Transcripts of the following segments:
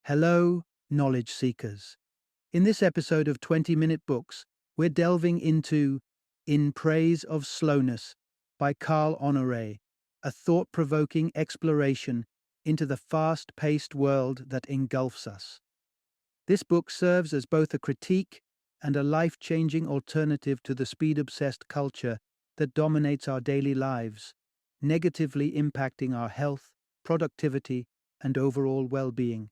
Hello, knowledge seekers. In this episode of 20-Minute Books, we're delving into In Praise of Slowness by Carl Honoré, a thought-provoking exploration into the fast-paced world that engulfs us. This book serves as both a critique and a life-changing alternative to the speed-obsessed culture that dominates our daily lives, negatively impacting our health, productivity, and overall well-being.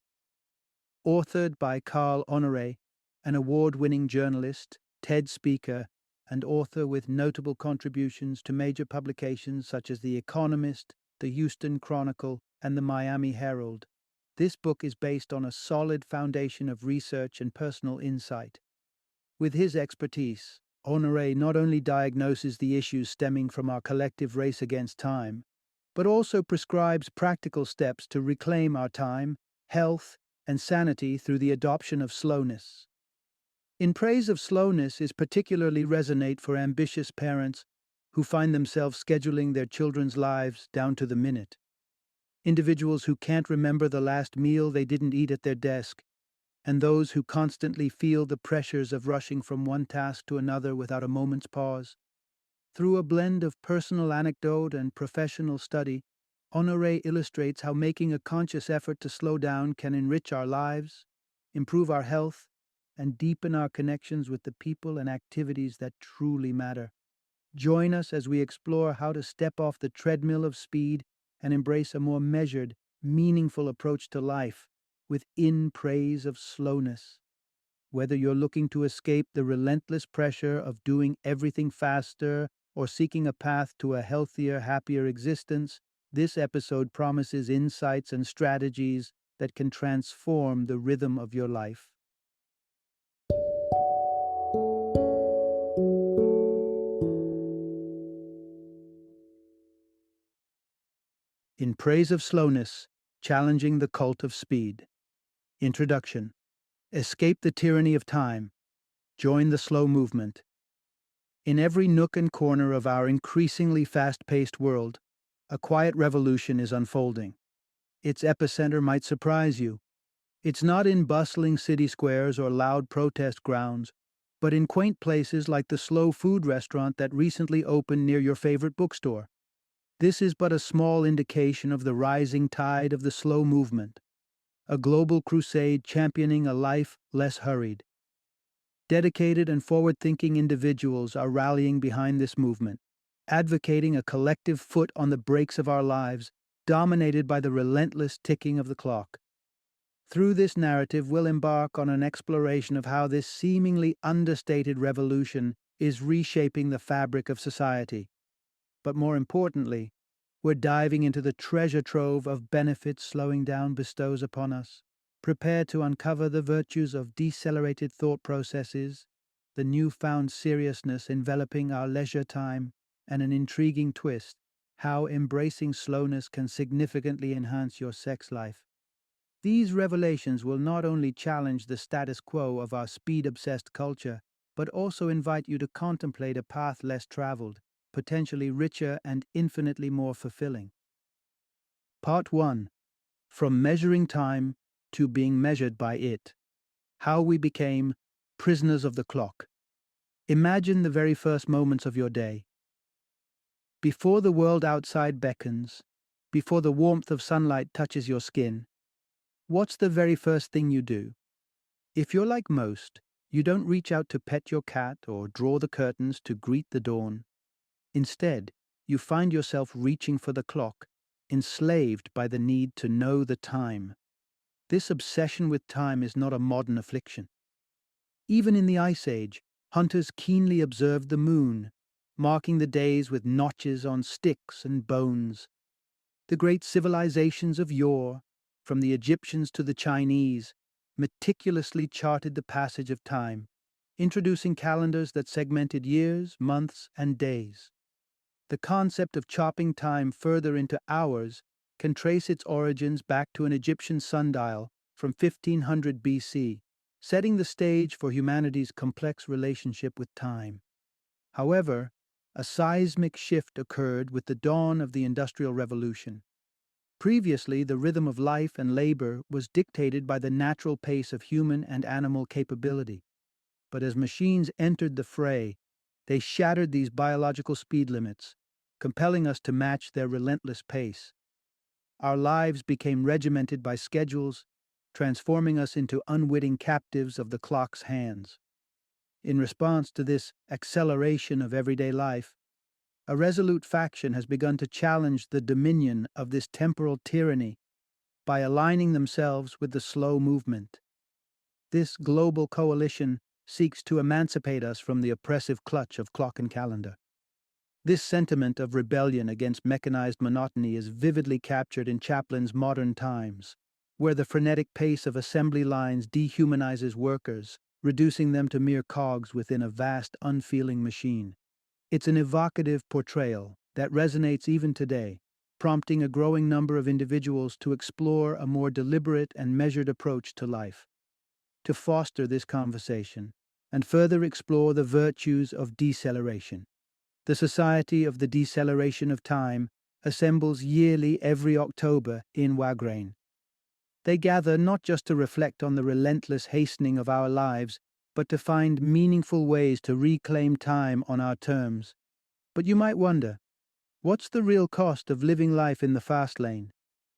Authored by Carl Honoré, an award-winning journalist, TED speaker, and author with notable contributions to major publications such as The Economist, The Houston Chronicle, and The Miami Herald. This book is based on a solid foundation of research and personal insight. With his expertise, Honoré not only diagnoses the issues stemming from our collective race against time, but also prescribes practical steps to reclaim our time, health, and sanity through the adoption of slowness. In Praise of Slowness is particularly resonate for ambitious parents who find themselves scheduling their children's lives down to the minute. Individuals who can't remember the last meal they didn't eat at their desk, and those who constantly feel the pressures of rushing from one task to another without a moment's pause. Through a blend of personal anecdote and professional study, Honoré illustrates how making a conscious effort to slow down can enrich our lives, improve our health, and deepen our connections with the people and activities that truly matter. Join us as we explore how to step off the treadmill of speed and embrace a more measured, meaningful approach to life within praise of slowness. Whether you're looking to escape the relentless pressure of doing everything faster or seeking a path to a healthier, happier existence, this episode promises insights and strategies that can transform the rhythm of your life. In Praise of Slowness, Challenging the Cult of Speed. Introduction. Escape the tyranny of time. Join the slow movement. In every nook and corner of our increasingly fast-paced world, a quiet revolution is unfolding. Its epicenter might surprise you. It's not in bustling city squares or loud protest grounds, but in quaint places like the slow food restaurant that recently opened near your favorite bookstore. This is but a small indication of the rising tide of the slow movement, a global crusade championing a life less hurried. Dedicated and forward-thinking individuals are rallying behind this movement, advocating a collective foot on the brakes of our lives, dominated by the relentless ticking of the clock. Through this narrative, we'll embark on an exploration of how this seemingly understated revolution is reshaping the fabric of society. But more importantly, we're diving into the treasure trove of benefits slowing down bestows upon us. Prepare to uncover the virtues of decelerated thought processes, the newfound seriousness enveloping our leisure time, and an intriguing twist, how embracing slowness can significantly enhance your sex life. These revelations will not only challenge the status quo of our speed-obsessed culture, but also invite you to contemplate a path less traveled, potentially richer and infinitely more fulfilling. Part 1. From Measuring Time to Being Measured by It. How we became prisoners of the clock. Imagine the very first moments of your day. Before the world outside beckons, before the warmth of sunlight touches your skin, what's the very first thing you do? If you're like most, you don't reach out to pet your cat or draw the curtains to greet the dawn. Instead, you find yourself reaching for the clock, enslaved by the need to know the time. This obsession with time is not a modern affliction. Even in the Ice Age, hunters keenly observed the moon, marking the days with notches on sticks and bones. The great civilizations of yore, from the Egyptians to the Chinese, meticulously charted the passage of time, introducing calendars that segmented years, months, and days. The concept of chopping time further into hours can trace its origins back to an Egyptian sundial from 1500 BC, setting the stage for humanity's complex relationship with time. However, a seismic shift occurred with the dawn of the Industrial Revolution. Previously, the rhythm of life and labor was dictated by the natural pace of human and animal capability. But as machines entered the fray, they shattered these biological speed limits, compelling us to match their relentless pace. Our lives became regimented by schedules, transforming us into unwitting captives of the clock's hands. In response to this acceleration of everyday life, a resolute faction has begun to challenge the dominion of this temporal tyranny by aligning themselves with the slow movement. This global coalition seeks to emancipate us from the oppressive clutch of clock and calendar. This sentiment of rebellion against mechanized monotony is vividly captured in Chaplin's Modern Times, where the frenetic pace of assembly lines dehumanizes workers, reducing them to mere cogs within a vast, unfeeling machine. It's an evocative portrayal that resonates even today, prompting a growing number of individuals to explore a more deliberate and measured approach to life. To foster this conversation and further explore the virtues of deceleration, the Society of the Deceleration of Time assembles yearly every October in Wagrain. They gather not just to reflect on the relentless hastening of our lives, but to find meaningful ways to reclaim time on our terms. But you might wonder, what's the real cost of living life in the fast lane?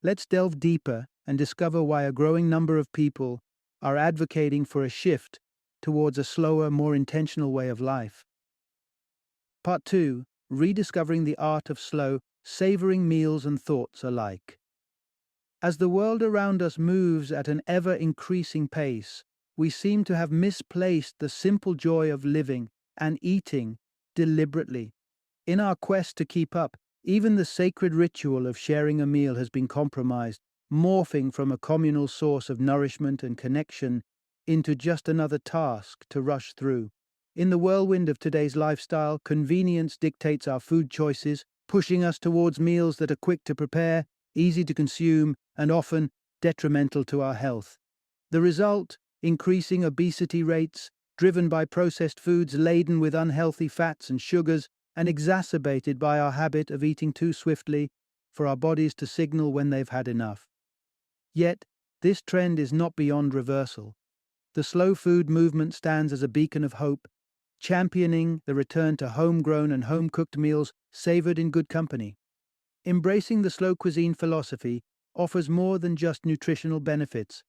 Let's delve deeper and discover why a growing number of people are advocating for a shift towards a slower, more intentional way of life. Part 2, Rediscovering the Art of Slow, Savoring Meals and Thoughts Alike. As the world around us moves at an ever-increasing pace, we seem to have misplaced the simple joy of living and eating deliberately. In our quest to keep up, even the sacred ritual of sharing a meal has been compromised, morphing from a communal source of nourishment and connection into just another task to rush through. In the whirlwind of today's lifestyle, convenience dictates our food choices, pushing us towards meals that are quick to prepare, easy to consume, and often detrimental to our health. The result? Increasing obesity rates, driven by processed foods laden with unhealthy fats and sugars, and exacerbated by our habit of eating too swiftly for our bodies to signal when they've had enough. Yet, this trend is not beyond reversal. The slow food movement stands as a beacon of hope, championing the return to homegrown and home-cooked meals savored in good company. Embracing the slow cuisine philosophy offers more than just nutritional benefits.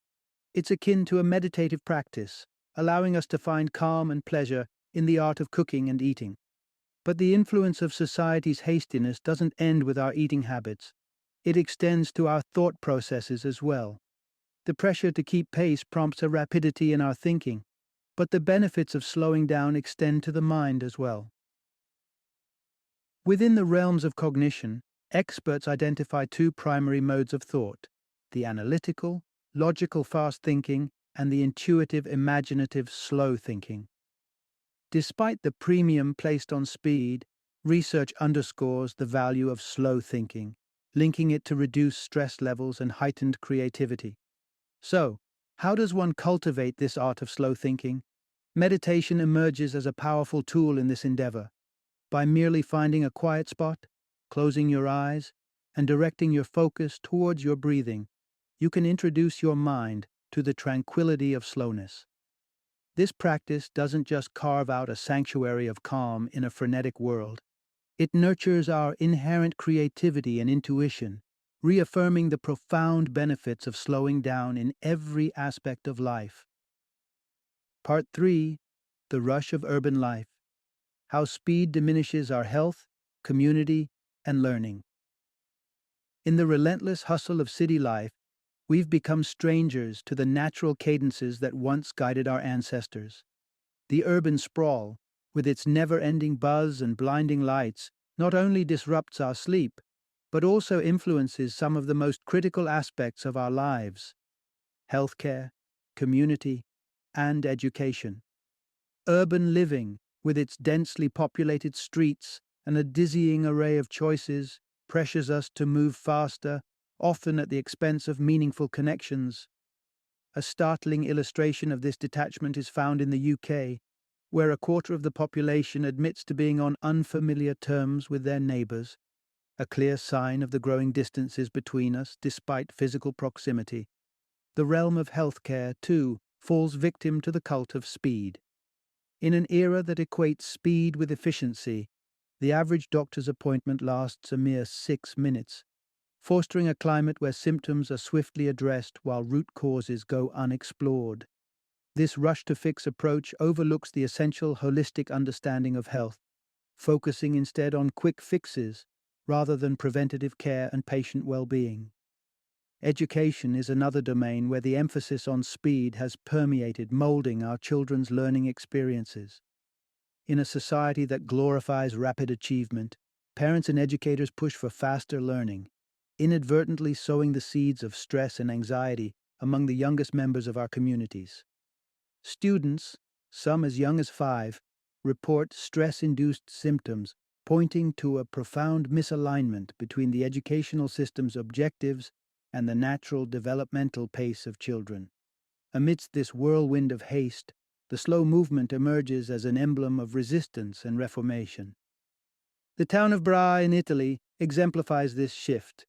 It's akin to a meditative practice, allowing us to find calm and pleasure in the art of cooking and eating. But the influence of society's hastiness doesn't end with our eating habits. It extends to our thought processes as well. The pressure to keep pace prompts a rapidity in our thinking, but the benefits of slowing down extend to the mind as well. Within the realms of cognition, experts identify two primary modes of thought: the analytical, logical fast thinking, and the intuitive, imaginative, slow thinking. Despite the premium placed on speed, research underscores the value of slow thinking, linking it to reduced stress levels and heightened creativity. So, how does one cultivate this art of slow thinking? Meditation emerges as a powerful tool in this endeavor. By merely finding a quiet spot, closing your eyes, and directing your focus towards your breathing, you can introduce your mind to the tranquility of slowness. This practice doesn't just carve out a sanctuary of calm in a frenetic world. It nurtures our inherent creativity and intuition, reaffirming the profound benefits of slowing down in every aspect of life. Part 3, The Rush of Urban Life: How Speed Diminishes Our Health, Community, and Learning. In the relentless hustle of city life, we've become strangers to the natural cadences that once guided our ancestors. The urban sprawl, with its never-ending buzz and blinding lights, not only disrupts our sleep, but also influences some of the most critical aspects of our lives: healthcare, community, and education. Urban living, with its densely populated streets and a dizzying array of choices, pressures us to move faster, often at the expense of meaningful connections. A startling illustration of this detachment is found in the UK, where a quarter of the population admits to being on unfamiliar terms with their neighbours. a clear sign of the growing distances between us despite physical proximity. The realm of healthcare, too, falls victim to the cult of speed. In an era that equates speed with efficiency, the average doctor's appointment lasts a mere 6 minutes, fostering a climate where symptoms are swiftly addressed while root causes go unexplored. This rush-to-fix approach overlooks the essential holistic understanding of health, focusing instead on quick fixes rather than preventative care and patient well-being. Education is another domain where the emphasis on speed has permeated, molding our children's learning experiences. In a society that glorifies rapid achievement, parents and educators push for faster learning, inadvertently sowing the seeds of stress and anxiety among the youngest members of our communities. Students, some as young as 5, report stress-induced symptoms, pointing to a profound misalignment between the educational system's objectives and the natural developmental pace of children. Amidst this whirlwind of haste, the slow movement emerges as an emblem of resistance and reformation. The town of Bra in Italy exemplifies this shift,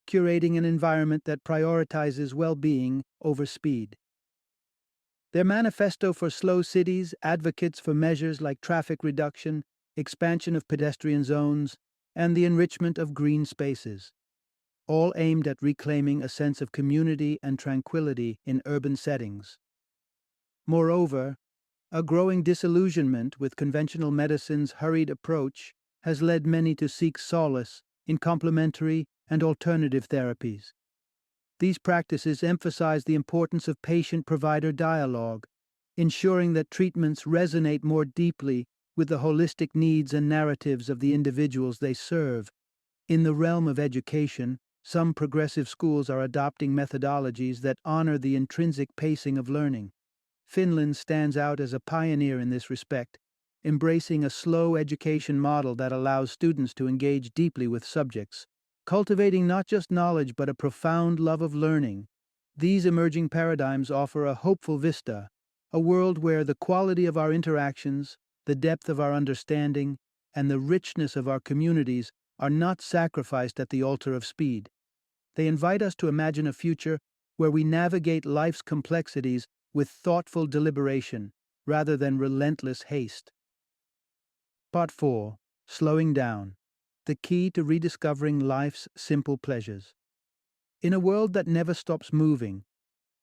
curating an environment that prioritizes well-being over speed. Their manifesto for slow cities advocates for measures like traffic reduction, expansion of pedestrian zones, and the enrichment of green spaces, all aimed at reclaiming a sense of community and tranquility in urban settings. Moreover, a growing disillusionment with conventional medicine's hurried approach has led many to seek solace in complementary and alternative therapies. These practices emphasize the importance of patient-provider dialogue, ensuring that treatments resonate more deeply with the holistic needs and narratives of the individuals they serve. In the realm of education, some progressive schools are adopting methodologies that honor the intrinsic pacing of learning. Finland stands out as a pioneer in this respect, embracing a slow education model that allows students to engage deeply with subjects, cultivating not just knowledge but a profound love of learning. These emerging paradigms offer a hopeful vista, a world where the quality of our interactions, the depth of our understanding, and the richness of our communities are not sacrificed at the altar of speed. They invite us to imagine a future where we navigate life's complexities with thoughtful deliberation rather than relentless haste. Part 4. Slowing down. The key to rediscovering life's simple pleasures. In a world that never stops moving,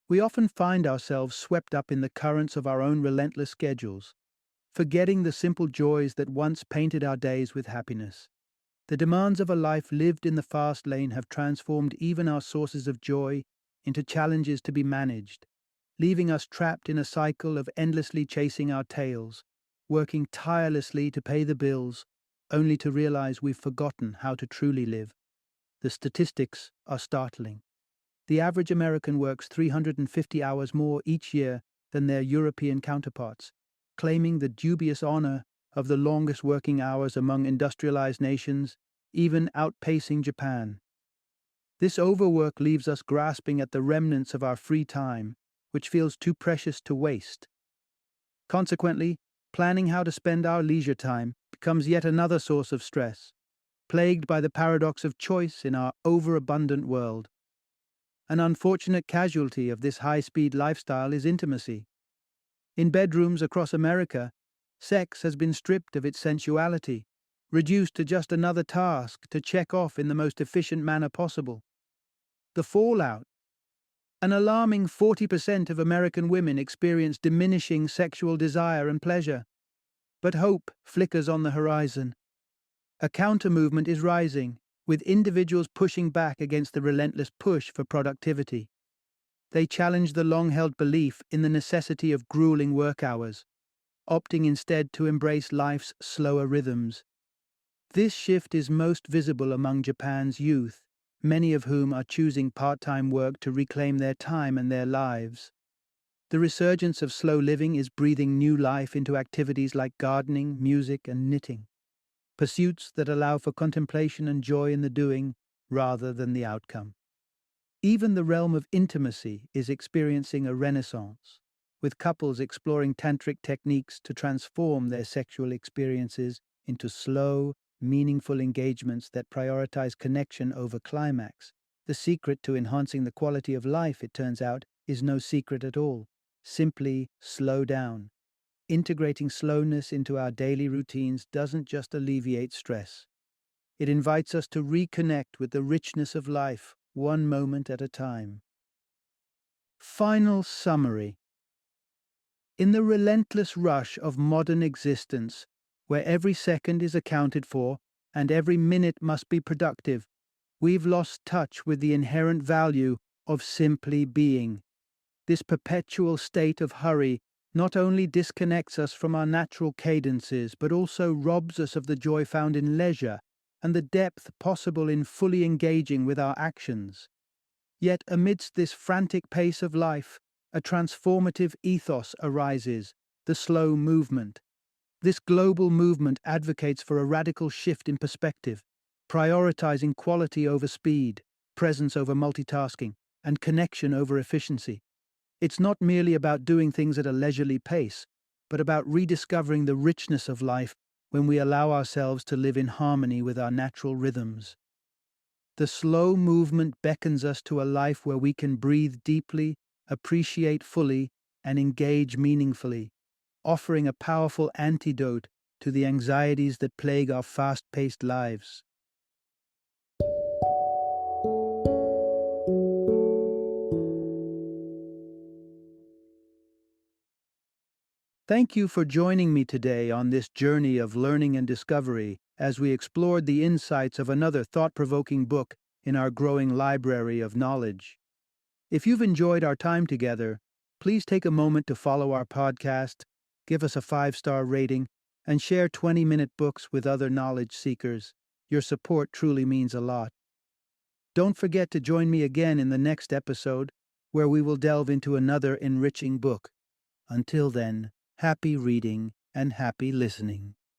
we often find ourselves swept up in the currents of our own relentless schedules, forgetting the simple joys that once painted our days with happiness. The demands of a life lived in the fast lane have transformed even our sources of joy into challenges to be managed, leaving us trapped in a cycle of endlessly chasing our tails, working tirelessly to pay the bills, only to realize we've forgotten how to truly live. The statistics are startling. The average American works 350 hours more each year than their European counterparts, claiming the dubious honor of the longest working hours among industrialized nations, even outpacing Japan. This overwork leaves us grasping at the remnants of our free time, which feels too precious to waste. Consequently, planning how to spend our leisure time becomes yet another source of stress, plagued by the paradox of choice in our overabundant world. An unfortunate casualty of this high-speed lifestyle is intimacy. In bedrooms across America, sex has been stripped of its sensuality, reduced to just another task to check off in the most efficient manner possible. The fallout: an alarming 40% of American women experience diminishing sexual desire and pleasure. But hope flickers on the horizon. A counter-movement is rising, with individuals pushing back against the relentless push for productivity. They challenge the long-held belief in the necessity of grueling work hours, opting instead to embrace life's slower rhythms. This shift is most visible among Japan's youth, many of whom are choosing part-time work to reclaim their time and their lives. The resurgence of slow living is breathing new life into activities like gardening, music, and knitting, pursuits that allow for contemplation and joy in the doing rather than the outcome. Even the realm of intimacy is experiencing a renaissance, with couples exploring tantric techniques to transform their sexual experiences into slow, meaningful engagements that prioritize connection over climax. The secret to enhancing the quality of life, it turns out, is no secret at all. Simply slow down. Integrating slowness into our daily routines doesn't just alleviate stress. It invites us to reconnect with the richness of life, one moment at a time. Final summary. In the relentless rush of modern existence, where every second is accounted for and every minute must be productive, we've lost touch with the inherent value of simply being. This perpetual state of hurry not only disconnects us from our natural cadences, but also robs us of the joy found in leisure and the depth possible in fully engaging with our actions. Yet amidst this frantic pace of life, a transformative ethos arises, the slow movement. This global movement advocates for a radical shift in perspective, prioritizing quality over speed, presence over multitasking, and connection over efficiency. It's not merely about doing things at a leisurely pace, but about rediscovering the richness of life when we allow ourselves to live in harmony with our natural rhythms. The slow movement beckons us to a life where we can breathe deeply, appreciate fully, and engage meaningfully, offering a powerful antidote to the anxieties that plague our fast-paced lives. Thank you for joining me today on this journey of learning and discovery as we explored the insights of another thought-provoking book in our growing library of knowledge. If you've enjoyed our time together, please take a moment to follow our podcast, give us a 5-star rating, and share 20-minute books with other knowledge seekers. Your support truly means a lot. Don't forget to join me again in the next episode, where we will delve into another enriching book. Until then, happy reading and happy listening.